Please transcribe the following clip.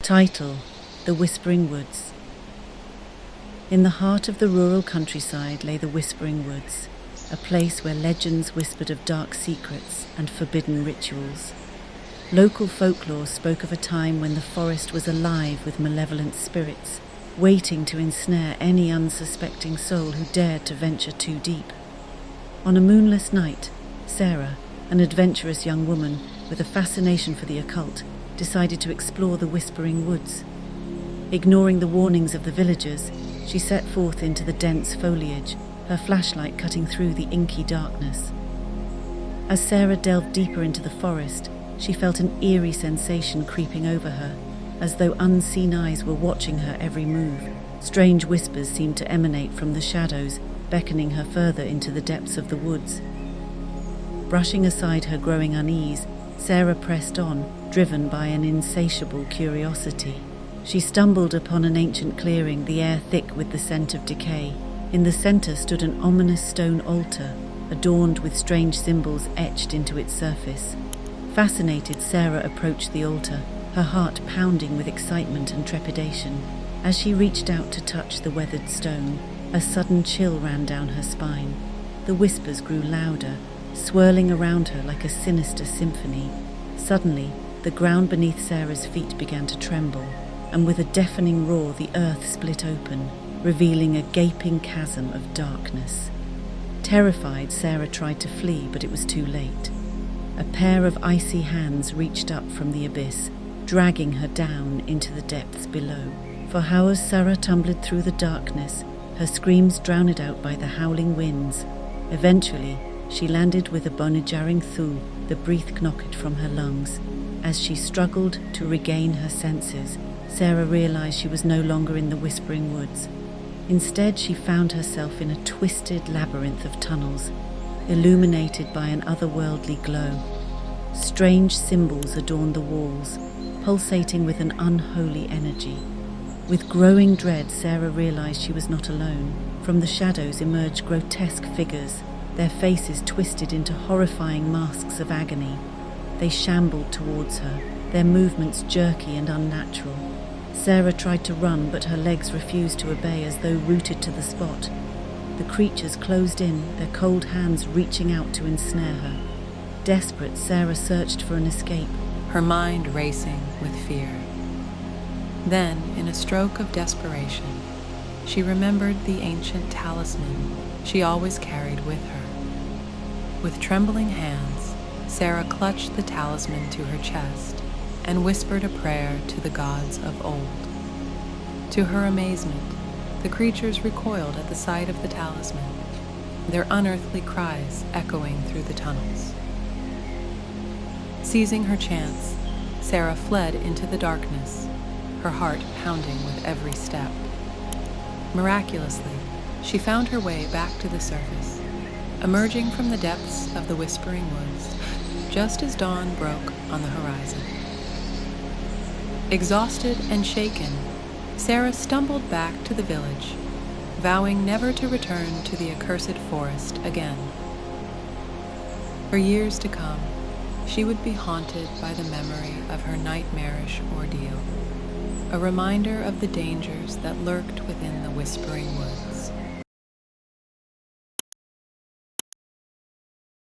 Title: The Whispering Woods. In the heart of the rural countryside lay the Whispering Woods, a place where legends whispered of dark secrets and forbidden rituals. Local folklore spoke of a time when the forest was alive with malevolent spirits, waiting to ensnare any unsuspecting soul who dared to venture too deep. On a moonless night, Sarah, an adventurous young woman with a fascination for the occult, decided to explore the Whispering Woods. Ignoring the warnings of the villagers, she set forth into the dense foliage, her flashlight cutting through the inky darkness. As Sarah delved deeper into the forest, she felt an eerie sensation creeping over her, as though unseen eyes were watching her every move. Strange whispers seemed to emanate from the shadows, beckoning her further into the depths of the woods. Brushing aside her growing unease, Sarah pressed on, driven by an insatiable curiosity. She stumbled upon an ancient clearing, the air thick with the scent of decay. In the center stood an ominous stone altar, adorned with strange symbols etched into its surface. Fascinated, Sarah approached the altar, her heart pounding with excitement and trepidation. As she reached out to touch the weathered stone, a sudden chill ran down her spine. The whispers grew louder, swirling around her like a sinister symphony. Suddenly, the ground beneath Sarah's feet began to tremble, and with a deafening roar, the earth split open, revealing a gaping chasm of darkness. Terrified, Sarah tried to flee, but it was too late. A pair of icy hands reached up from the abyss, dragging her down into the depths below. For hours Sarah tumbled through the darkness, her screams drowned out by the howling winds. Eventually, she landed with a bone-jarring thud, the breath knocked from her lungs. As she struggled to regain her senses, Sarah realized she was no longer in the Whispering Woods. Instead, she found herself in a twisted labyrinth of tunnels, illuminated by an otherworldly glow. Strange symbols adorned the walls, pulsating with an unholy energy. With growing dread, Sarah realized she was not alone. From the shadows emerged grotesque figures, their faces twisted into horrifying masks of agony. They shambled towards her, their movements jerky and unnatural. Sarah tried to run, but her legs refused to obey as though rooted to the spot. The creatures closed in, their cold hands reaching out to ensnare her. Desperate, Sarah searched for an escape, her mind racing with fear. Then, in a stroke of desperation, she remembered the ancient talisman she always carried with her. With trembling hands, Sarah clutched the talisman to her chest and whispered a prayer to the gods of old. To her amazement, the creatures recoiled at the sight of the talisman, their unearthly cries echoing through the tunnels. Seizing her chance, Sarah fled into the darkness, her heart pounding with every step. Miraculously, she found her way back to the surface, emerging from the depths of the Whispering Woods just as dawn broke on the horizon. Exhausted and shaken, Sarah stumbled back to the village, vowing never to return to the accursed forest again. For years to come, she would be haunted by the memory of her nightmarish ordeal, a reminder of the dangers that lurked within the Whispering Woods.